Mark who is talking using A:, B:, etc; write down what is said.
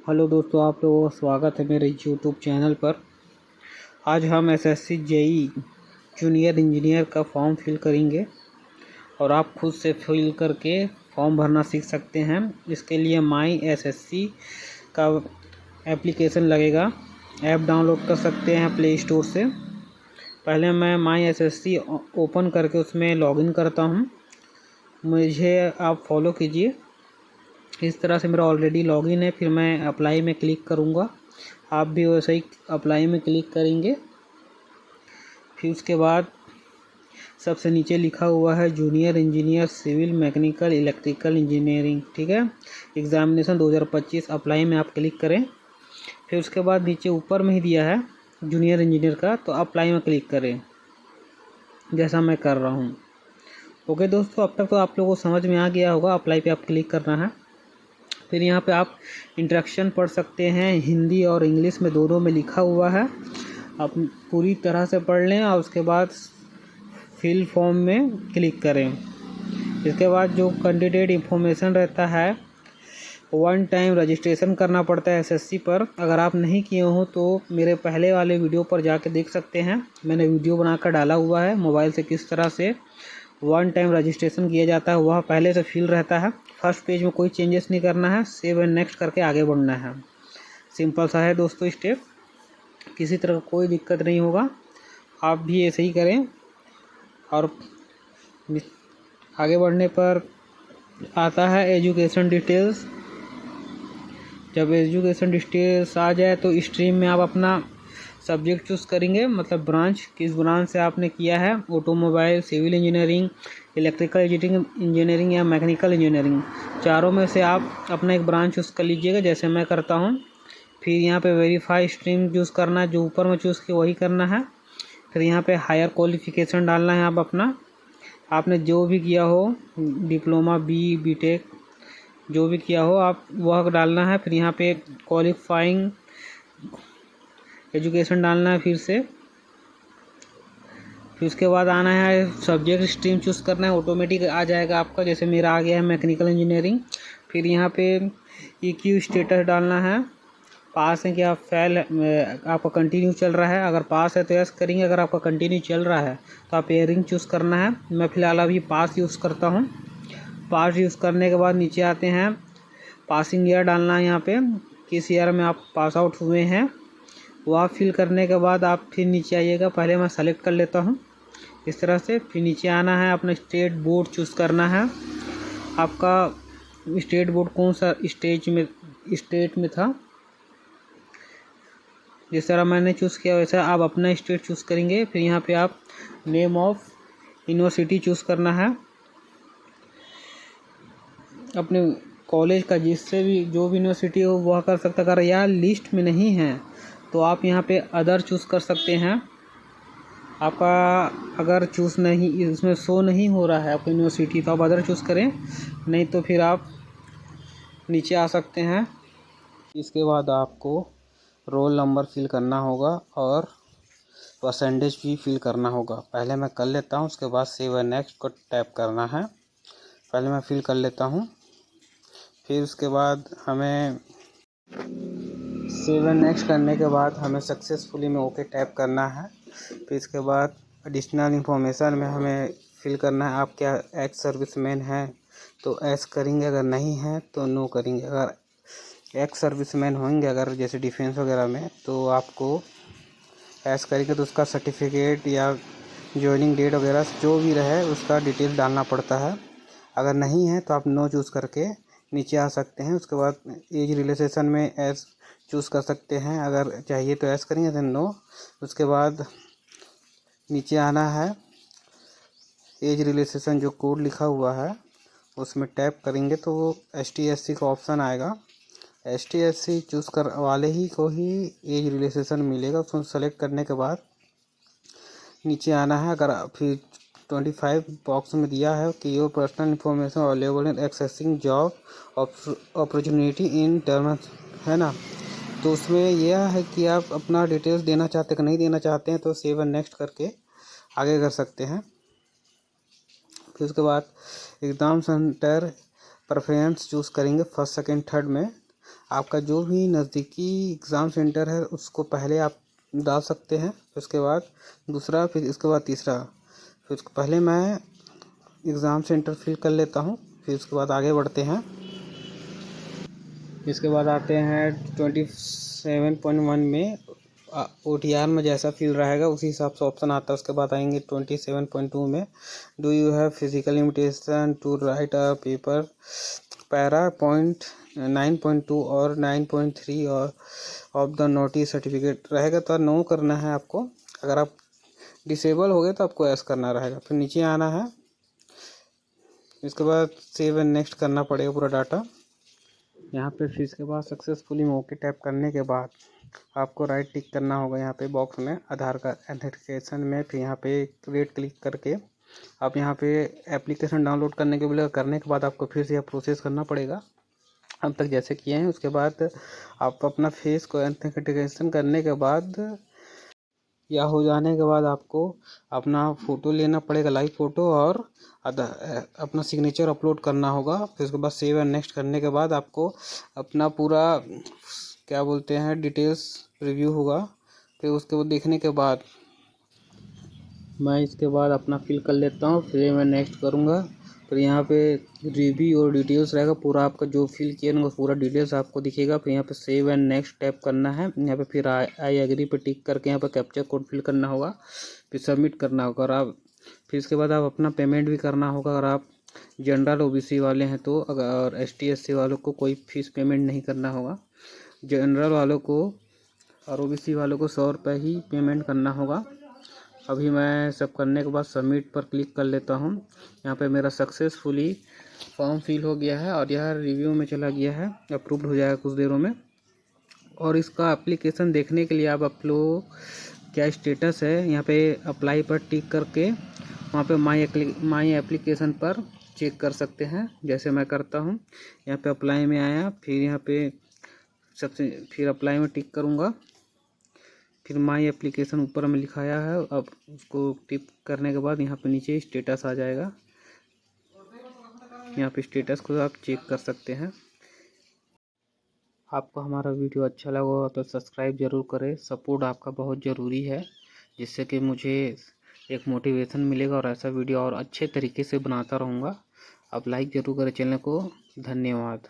A: Hello दोस्तों, आप लोगों का स्वागत है मेरे यूट्यूब चैनल पर। आज हम एसएससी जेई जूनियर इंजीनियर का फॉर्म फिल करेंगे और आप खुद से फिल करके फॉर्म भरना सीख सकते हैं। इसके लिए माई एसएससी का एप्लीकेशन लगेगा। ऐप डाउनलोड कर सकते हैं प्ले स्टोर से। पहले मैं माई एसएससी ओपन करके उसमें लॉगिन करता हूं। मुझे आप फॉलो कीजिए। इस तरह से मेरा ऑलरेडी लॉगिन है। फिर मैं अप्लाई में क्लिक करूँगा। आप भी वैसे ही अप्लाई में क्लिक करेंगे। फिर उसके बाद सबसे नीचे लिखा हुआ है junior engineer civil mechanical electrical engineering, ठीक है। एग्ज़ामिनेशन 2025 अप्लाई में आप क्लिक करें। फिर उसके बाद नीचे ऊपर में ही दिया है जूनियर इंजीनियर का, तो अप्लाई में क्लिक करें जैसा मैं कर रहा हूँ। ओके दोस्तों, अब तक तो आप लोगों को समझ में आ गया होगा। अप्लाई पे आप क्लिक करना है। फिर यहाँ पे आप इंस्ट्रक्शन पढ़ सकते हैं, हिंदी और इंग्लिश में दोनों में लिखा हुआ है। आप पूरी तरह से पढ़ लें और उसके बाद फिल फॉर्म में क्लिक करें। इसके बाद जो कैंडिडेट इंफॉर्मेशन रहता है, वन टाइम रजिस्ट्रेशन करना पड़ता है एसएससी पर। अगर आप नहीं किए हो तो मेरे पहले वाले वीडियो पर जाके देख सकते हैं। मैंने वीडियो बनाकर डाला हुआ है मोबाइल से किस तरह से वन टाइम रजिस्ट्रेशन किया जाता है। वह पहले से फिल रहता है। फर्स्ट पेज में कोई चेंजेस नहीं करना है, सेव एंड नेक्स्ट करके आगे बढ़ना है। सिंपल सा है दोस्तों स्टेप, किसी तरह का कोई दिक्कत नहीं होगा। आप भी ऐसे ही करें। और आगे बढ़ने पर आता है एजुकेशन डिटेल्स। जब एजुकेशन डिटेल्स आ जाए तो स्ट्रीम में आप अपना सब्जेक्ट चूज़ करेंगे, मतलब ब्रांच, किस ब्रांच से आपने किया है। Automobile, civil engineering, electrical engineering या मैकेनिकल इंजीनियरिंग, चारों में से आप अपना एक ब्रांच चूज़ कर लीजिएगा जैसे मैं करता हूँ। फिर यहाँ पे वेरीफाई स्ट्रीम चूज़ करना है, जो ऊपर में चूज़ किया वही करना है। फिर यहाँ पे हायर क्वालिफिकेशन डालना है। आप अपना, आपने जो भी किया हो, डिप्लोमा, बीटेक जो भी किया हो आप वह डालना है। फिर यहाँ पे क्वालिफाइंग एजुकेशन डालना है फिर से। फिर उसके बाद आना है सब्जेक्ट स्ट्रीम चूज़ करना है। ऑटोमेटिक आ जाएगा आपका, जैसे मेरा आ गया है मैकेनिकल इंजीनियरिंग। फिर यहाँ पे EQ स्टेटस डालना है, पास है क्या फेल, आपका कंटिन्यू चल रहा है। अगर पास है तो यस करेंगे, अगर आपका कंटिन्यू चल रहा है तो आप एयरिंग चूज़ करना है। मैं फ़िलहाल अभी पास यूज़ करता हूँ। पास यूज़ करने के बाद नीचे आते हैं, पासिंग ईयर डालना है। यहाँ पे किस ईयर में आप पास आउट हुए हैं वह फिल करने के बाद आप फिर नीचे आइएगा। पहले मैं सेलेक्ट कर लेता हूँ इस तरह से। फिर नीचे आना है, अपना स्टेट बोर्ड चूज़ करना है। आपका स्टेट बोर्ड कौन सा स्टेट में था, जिस तरह मैंने चूज़ किया वैसा आप अपना स्टेट चूज़ करेंगे। फिर यहाँ पे आप नेम ऑफ यूनिवर्सिटी चूज़ करना है, अपने कॉलेज का, जिससे भी जो भी यूनिवर्सिटी हो वह कर सकता है। अगर यह लिस्ट में नहीं है तो आप यहाँ पे अदर चूज़ कर सकते हैं। आपका अगर चूज़ नहीं, इसमें शो नहीं हो रहा है आपकी यूनिवर्सिटी, तो आप अदर चूज़ करें, नहीं तो फिर आप नीचे आ सकते हैं। इसके बाद आपको रोल नंबर फिल करना होगा और परसेंटेज भी फिल करना होगा। पहले मैं कर लेता हूँ, उसके बाद सेव एंड नेक्स्ट को टैप करना है। पहले मैं फिल कर लेता हूँ। फिर उसके बाद हमें सेव एंड नेक्स्ट करने के बाद हमें सक्सेसफुली में ओके टैप करना है। फिर इसके बाद एडिशनल इंफॉर्मेशन में हमें फिल करना है, आप क्या एक्स सर्विसमैन हैं तो एस करेंगे, अगर नहीं है तो नो करेंगे। अगर एक्स सर्विसमैन होंगे, अगर जैसे डिफेंस वगैरह में, तो आपको एस करेंगे तो उसका सर्टिफिकेट या जॉइनिंग डेट वगैरह जो भी रहे उसका डिटेल डालना पड़ता है। अगर नहीं है तो आप नो चूज़ करके नीचे आ सकते हैं। उसके बाद एज रिलैक्सेशन में एस चूज़ कर सकते हैं, अगर चाहिए तो एस करेंगे, देन नो। उसके बाद नीचे आना है, एज रिलैक्सेशन जो कोड लिखा हुआ है उसमें टैप करेंगे तो वो ST/SC का ऑप्शन आएगा। ST/SC चूज़ कर वाले ही को ही एज रिलैक्सेशन मिलेगा। उसको सेलेक्ट करने के बाद नीचे आना है। अगर फिर 25 बॉक्स में दिया है कि your personal information available in accessing job opportunity in terms, है ना, तो उसमें यह है कि आप अपना डिटेल्स देना चाहते हैं कि नहीं देना चाहते हैं, तो सेव एंड नेक्स्ट करके आगे कर सकते हैं। फिर उसके बाद एग्ज़ाम सेंटर प्रेफरेंस चूज़ करेंगे फर्स्ट सेकंड थर्ड में। आपका जो भी नज़दीकी एग्ज़ाम सेंटर है उसको पहले आप डाल सकते हैं, फिर उसके बाद दूसरा, फिर इसके बाद तीसरा। फिर उसके पहले मैं एग्ज़ाम सेंटर फिल कर लेता हूँ, फिर उसके बाद आगे बढ़ते हैं। इसके बाद आते हैं 27.1 में OTR में जैसा फील्ड रहेगा उसी हिसाब से ऑप्शन आता है। उसके बाद आएंगे 27.2 में, do you have physical limitation to write a paper para point 9.2 और 9.3 और ऑफ द नोटिस सर्टिफिकेट रहेगा, तो नो करना है आपको। अगर आप डिसेबल हो गए तो आपको एस करना रहेगा। फिर नीचे आना है, इसके बाद सेव एंड नेक्स्ट करना पड़ेगा पूरा डाटा यहाँ पे। फिर इसके बाद सक्सेसफुली ओके टैप करने के बाद आपको राइट टिक करना होगा यहाँ पे बॉक्स में आधार कार्ड ऑथेंटिकेशन में। फिर यहाँ पे रेड क्लिक करके आप यहाँ पे एप्लीकेशन डाउनलोड करने के लिए करने के बाद आपको फिर से यह प्रोसेस करना पड़ेगा अब तक जैसे किए हैं। उसके बाद आप अपना फेस को ऑथेंटिकेशन करने के बाद या हो जाने के बाद आपको अपना फ़ोटो लेना पड़ेगा, लाइव फ़ोटो, और अपना सिग्नेचर अपलोड करना होगा। फिर उसके बाद सेव एंड नेक्स्ट करने के बाद आपको अपना पूरा क्या बोलते हैं डिटेल्स रिव्यू होगा। फिर उसके बाद देखने के बाद मैं इसके बाद अपना फिल कर लेता हूँ, फिर मैं नेक्स्ट करूँगा। फिर यहाँ पे रिव्यू और डिटेल्स रहेगा, पूरा आपका जो फिल किया ना पूरा डिटेल्स आपको दिखेगा। फिर यहाँ पे सेव एंड नेक्स्ट टैप करना है। यहाँ पे फिर आई एग्री पे टिक करके यहाँ पे कैप्चा कोड फिल करना होगा, फिर सबमिट करना होगा। और आप फिर इसके बाद आप अपना पेमेंट भी करना होगा। अगर आप जनरल OBC वाले हैं तो, अगर ST SC वालों को कोई फीस पेमेंट नहीं करना होगा। जनरल वालों को और OBC वालों को 100 रुपये ही पेमेंट करना होगा। अभी मैं सब करने के बाद सबमिट पर क्लिक कर लेता हूँ। यहाँ पे मेरा सक्सेसफुली फॉर्म फिल हो गया है और यह रिव्यू में चला गया है, अप्रूव्ड हो जाएगा कुछ देरों में। और इसका एप्लीकेशन देखने के लिए आप अपलोड क्या स्टेटस है यहाँ पे अप्लाई पर टिक करके वहाँ पे माई एप्लीकेशन पर चेक कर सकते हैं, जैसे मैं करता हूँ। यहाँ पे अप्लाई में आया, फिर यहाँ पे सबसे फिर अप्लाई में टिक करूँगा, फिर माई एप्लीकेशन ऊपर में लिखाया है। अब उसको टिक करने के बाद यहाँ पे नीचे स्टेटस आ जाएगा, यहाँ पे स्टेटस को आप चेक कर सकते हैं। आपको हमारा वीडियो अच्छा लगा हो तो सब्सक्राइब ज़रूर करें, सपोर्ट आपका बहुत ज़रूरी है, जिससे कि मुझे एक मोटिवेशन मिलेगा और ऐसा वीडियो और अच्छे तरीके से बनाता रहूँगा। आप लाइक ज़रूर करें चैनल को। धन्यवाद।